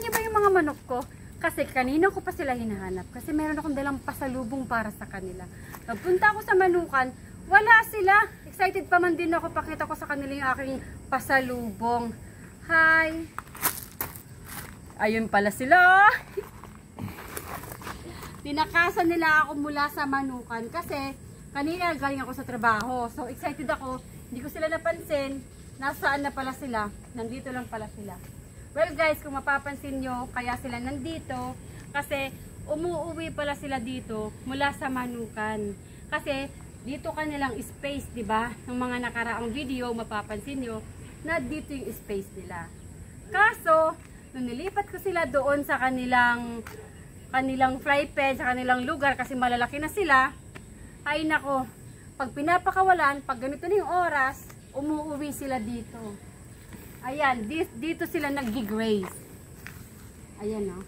niyo ba yung mga manok ko? Kasi kanina ko pa sila hinahanap. Kasi meron akong dalang pasalubong para sa kanila. Nagpunta ako sa manukan, wala sila. Excited pa man din ako, pakita ko sa kanila yung aking pasalubong. Hi! Ayun pala sila. Tinakasan nila ako mula sa manukan kasi kanina galing ako sa trabaho. So excited ako, hindi ko sila napansin. Nasaan na pala sila? Nandito lang pala sila. Well guys, kung mapapansin nyo, kaya sila nandito kasi umuuwi pala sila dito mula sa manukan. Kasi dito kanilang space, di ba? Ng mga nakaraang video, mapapansin nyo na dito yung space nila. Kaso, nung nilipat ko sila doon sa kanilang fly pen, sa kanilang lugar kasi malalaki na sila, ay nako, pag pinapakawalan, pag ganito na yung oras, umuuwi sila dito. Ayan, dito sila nag-graze. Ayan o.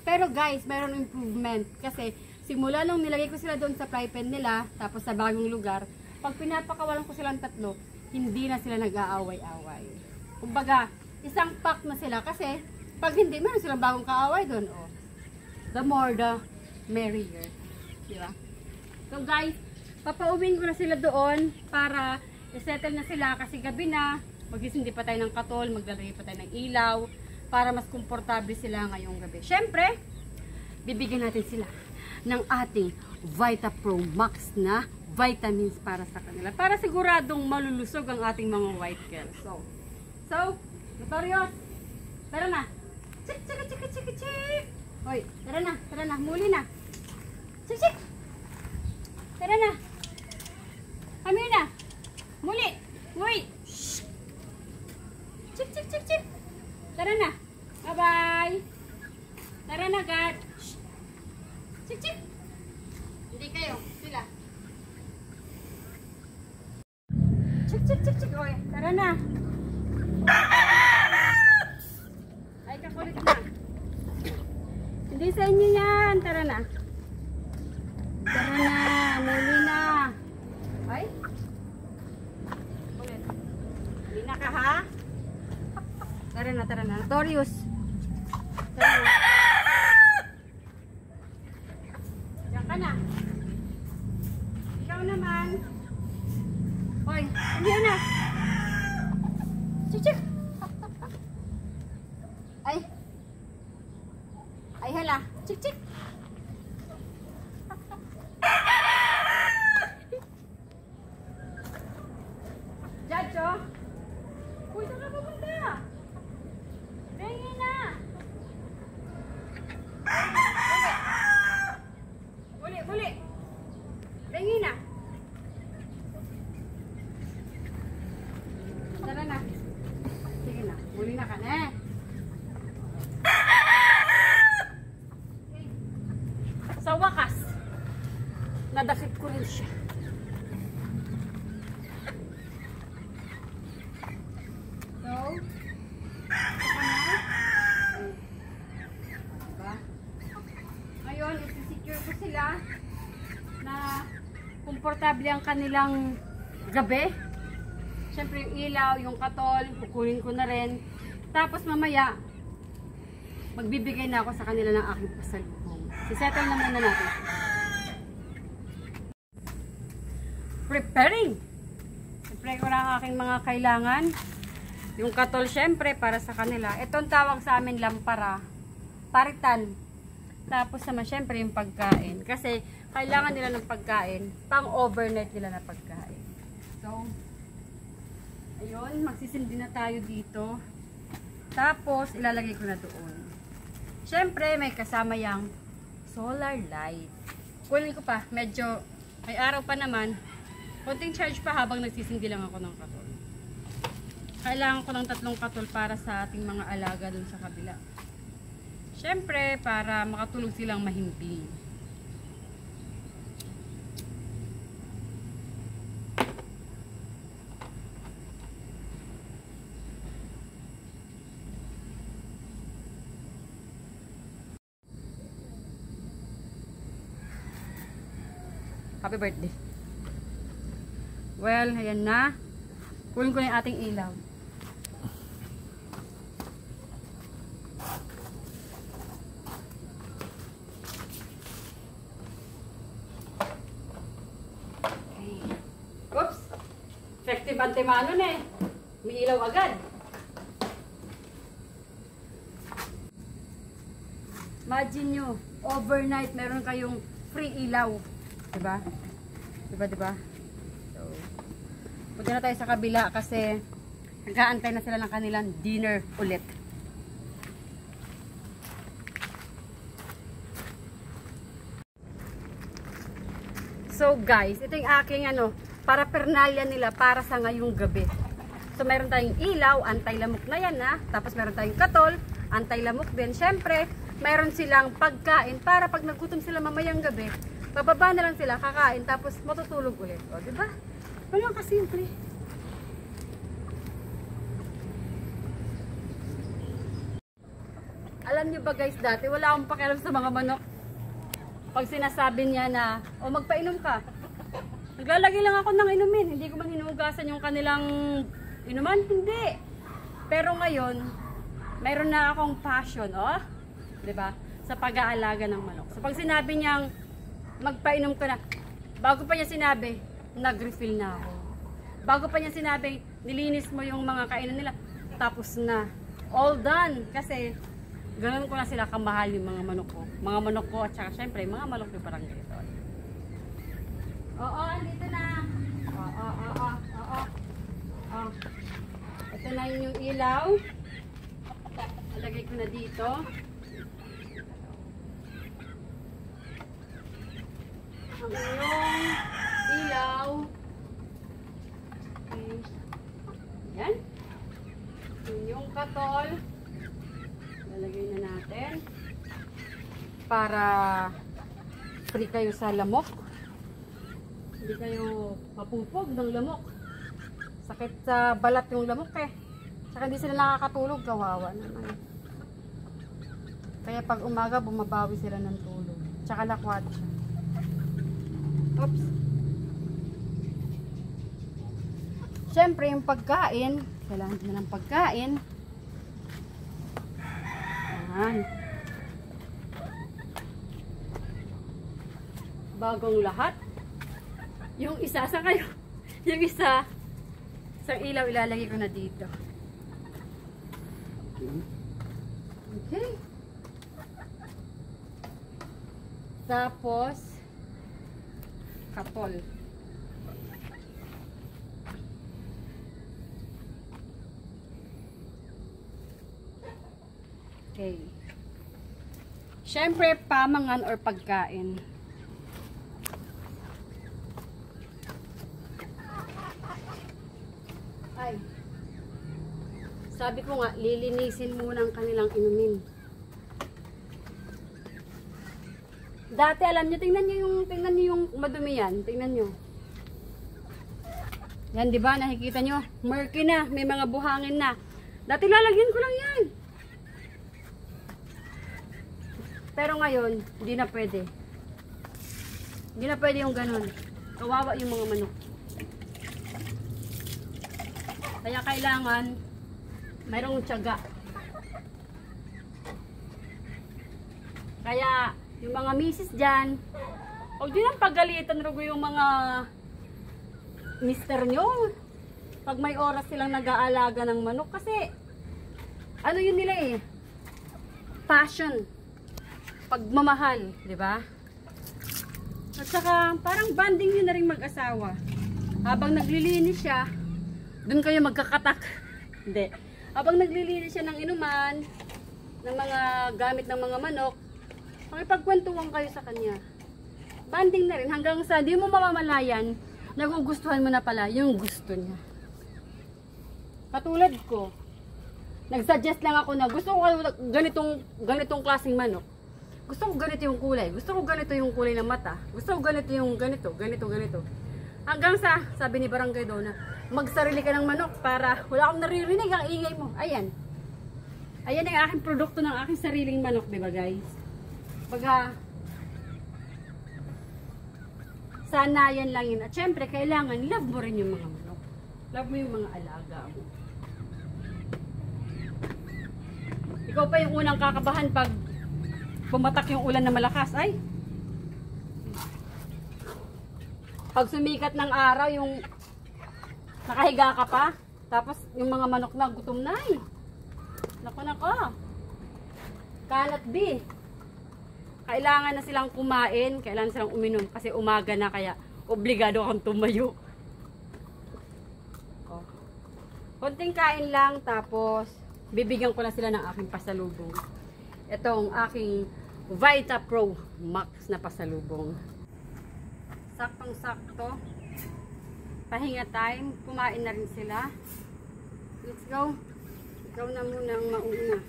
Pero guys, mayroong improvement. Kasi simula nung nilagay ko sila doon sa fly pen nila, tapos sa bagong lugar, pag pinapakawalan ko silang tatlo, hindi na sila nag-aaway-away. Kumbaga, isang pack na sila kasi pag hindi, meron silang bagong kaaway doon. Oh. The more the merrier. Diba? So guys, papauwiin ko na sila doon para i-settle na sila kasi gabi na. Magisindi pa tayo ng katol, maglalagay pa tayo ng ilaw para mas komportable sila ngayong gabi. Siyempre, bibigyan natin sila ng ating Vita Pro Max na vitamins para sa kanila. Para siguradong malulusog ang ating mga white girls. So, Notorious, tara na. Chik, chik, chik, chik, chik. Hoy, tara na, muli na. Chik, chik. Tara na. Kami na. Muli. Hoy. Chik, chik, chik, chik. Tara na. Bye-bye. Tara na, God. Chik, chik. Hindi kayo. Sila. Chik, chik, chik, chik. Hoy, tara na. Ay, kakulit na. Hindi sa inyo yan. Tara na. Tara na. Muli na. Ay. Ulit. Muli na ka, ha? Tara na, tara na. Notorious. Tara na. Diyan ka na. Ikaw naman. Hoy, hindi na. Chik. Ay. Ay hala. Chik chik. Jajo. Uy, saan ka pupunta? Rengi na. Buli. Rengi na. Tara na. Sige na, muli na ka na. Sa wakas, nadakip ko rin siya. So, diba? Ngayon, isi-secure ko sila na komportable ang kanilang gabi. Siyempre yung ilaw, yung katol, kukunin ko na rin. Tapos mamaya, magbibigay na ako sa kanila ng aking pasalubong. Sisettle na muna natin. Preparing! Siyempre ko na ang aking mga kailangan. Yung katol siyempre para sa kanila. Itong tawag sa amin lampara. Paritan. Tapos naman siyempre yung pagkain. Kasi kailangan nila ng pagkain. Pang overnight nila na pagkain. So, ayun, magsisindi na tayo dito. Tapos, ilalagay ko na doon. Siyempre, may kasama yung solar light. Kunin ko pa, medyo may araw pa naman. Konting charge pa habang nagsisindi lang ako ng katol. Kailangan ko ng 3 katol para sa ating mga alaga doon sa kabila. Siyempre, para makatulog silang mahimbing. Happy birthday. Well, ayan na. Kunin ko na yung ating ilaw. antimano na eh. May ilaw agad. Imagine nyo, overnight meron kayong free ilaw. Diba? Diba? So, punta na tayo sa kabila kasi nag-aantay na sila ng kanilang dinner ulit. So guys, ito yung aking paraphernalia nila para sa ngayong gabi. So meron tayong ilaw, anti-lamok na yan ha. Tapos meron tayong katol, anti-lamok din. Syempre, meron silang pagkain para pag nagutom sila mamayang gabi, bababa na lang sila, kakain, tapos matutulog ulit. O, diba? Walang kasimple. Alam nyo ba guys, dati wala akong pakialam sa mga manok. Pag sinasabi niya na, o magpainom ka, naglalagay lang ako ng inumin. Hindi ko man hinugasan yung kanilang inuman. Hindi. Pero ngayon, mayroon na akong passion, oh. Diba? Sa pag-aalaga ng manok. So pag sinabi niyang, magpainom ka na, bago pa niya sinabi, nag-refill na ako. Bago pa niya sinabi, nilinis mo yung mga kainan nila, tapos na. All done. Kasi, ganoon ko na sila kamahal yung mga manok ko. Mga manok ko at saka syempre mga manok yung parang ganito. Oo, andito na. Oo. Ito na yung ilaw. Ilagay ko na dito. Ang yung ilaw. Okay. Yan. Yung katol. Lalagay na natin para free kayo sa lamok, hindi kayo mapupog ng lamok, sakit sa balat yung lamok eh, saka hindi sila nakakatulog, kawawa naman. Kaya pag umaga bumabawi sila ng tulog, tsaka lakwat siya. Oops. Syempre yung pagkain, kailangan din ng pagkain. Bagong lahat. Yung isa sa kayo. Yung isa sa ilaw ilalagay ko na dito. Okay. Tapos katol. Okay. Siyempre, pamangan or pagkain. Ay. Sabi ko nga, lilinisin muna ang kanilang inumin. Dati, alam nyo, tingnan nyo yung madumi yan. Tingnan nyo. Yan, di ba? Nakikita nyo? Murky na. May mga buhangin na. Dati lalagyan ko lang yan. Pero ngayon, hindi na pwede. Hindi na pwede yung ganun. Kawawa yung mga manok. Kaya kailangan mayroong tiyaga. Kaya yung mga misis dyan, huwag din ang pagalitan rugo yung mga mister nyo. Pag may oras silang nag-aalaga ng manok. Kasi, ano yun nila eh? Passion. Pagmamahal, di ba? At saka parang bonding yun na rin mag-asawa. Habang naglilinis siya, dun kayo magkakatak. Hindi. Habang naglilinis siya ng inuman, ng mga gamit ng mga manok, makipagkwentuhan kayo sa kanya. Bonding na rin hanggang sa di mo mamamalayan, nagugustuhan mo na pala yung gusto niya. Katulad ko, nagsuggest lang ako na gusto ko ganitong klaseng manok. Gusto ko ganito yung kulay. Gusto ko ganito yung kulay ng mata. Gusto ko ganito yung ganito. Hanggang sa, sabi ni Barangay Donna, magsarili ka ng manok para wala akong naririnig ang ingay mo. Ayan. Ayan ang aking produkto ng aking sariling manok, diba guys? Baga, sana yan lang yun. At syempre, kailangan love mo rin yung mga manok. Love mo yung mga alaga mo. Ikaw pa yung unang kakabahan pag pumatak yung ulan na malakas. Ay! Pag sumikat ng araw, yung Nakahiga ka pa. Tapos yung mga manok na gutom na eh. Nako nako. Kanat B. Kailangan na silang kumain, kailangan silang uminom kasi umaga na kaya obligado akong tumayo. Oh. Konting kain lang tapos bibigyan ko na sila ng aking pasalubong. Itong aking Vita Pro Max na pasalubong. Saktong-sakto. Pahinga time, kumain na rin sila. Let's go. Ikaw na muna ang mauna.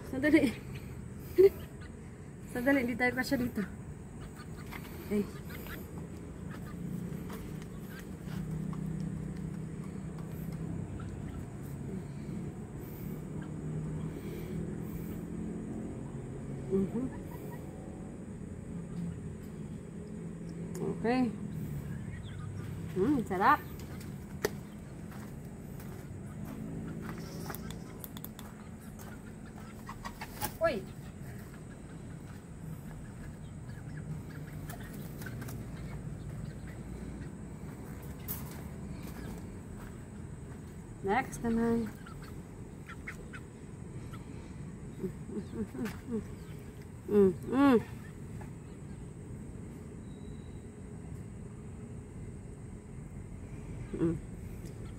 Sandali. Sandali, hindi tayo kasya dito. Okay. Okay. Sarap. Uy. Next naman.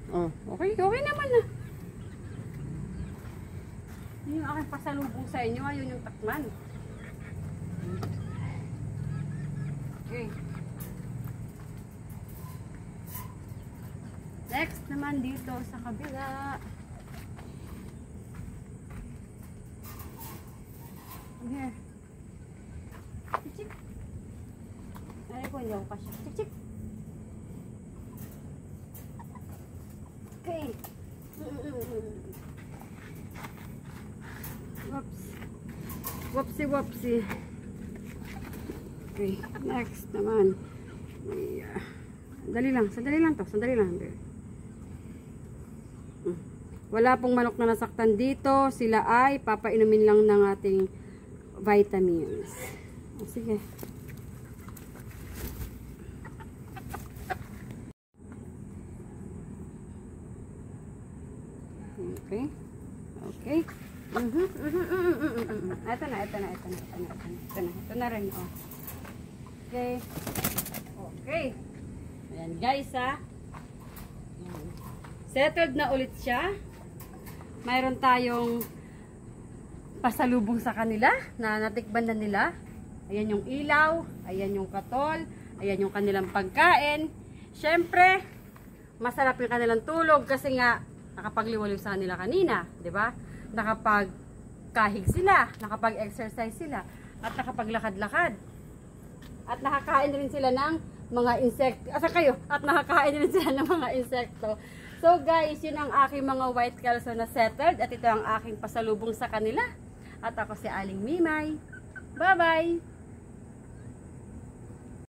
Oh, okay naman na. Yung aking pasalubong sa inyo, ayun yung takman. Okay. Next naman dito sa kabila. Here. Chik-chik. Ay ko, hindi ako kasya. Chik-chik. Okay. Whoops. Whoopsie. Okay, next naman. Yeah. Sandali lang to. Wala pong manok na nasaktan dito. Sila ay papainumin lang ng ating vitamins. Sige. Okay. Ito na rin. Oh. Okay. Ayan guys ha. Settled na ulit siya. Mayroon tayong pasalubong sa kanila na natikban na nila. Ayan yung ilaw, ayan yung katol, ayan yung kanilang pagkain. Syempre, masarap yung kanilang tulog kasi nga nakapagliwaliw sa kanila kanina, 'di ba? Nakapagkahig sila, nakapag-exercise sila, at nakapaglakad-lakad. At nakakain rin sila ng mga insekto. At nakakain rin sila ng mga insekto. So guys, yun ang aking mga white kelso na settled. At ito ang aking pasalubong sa kanila. At ako si Aling Mimay. Bye-bye!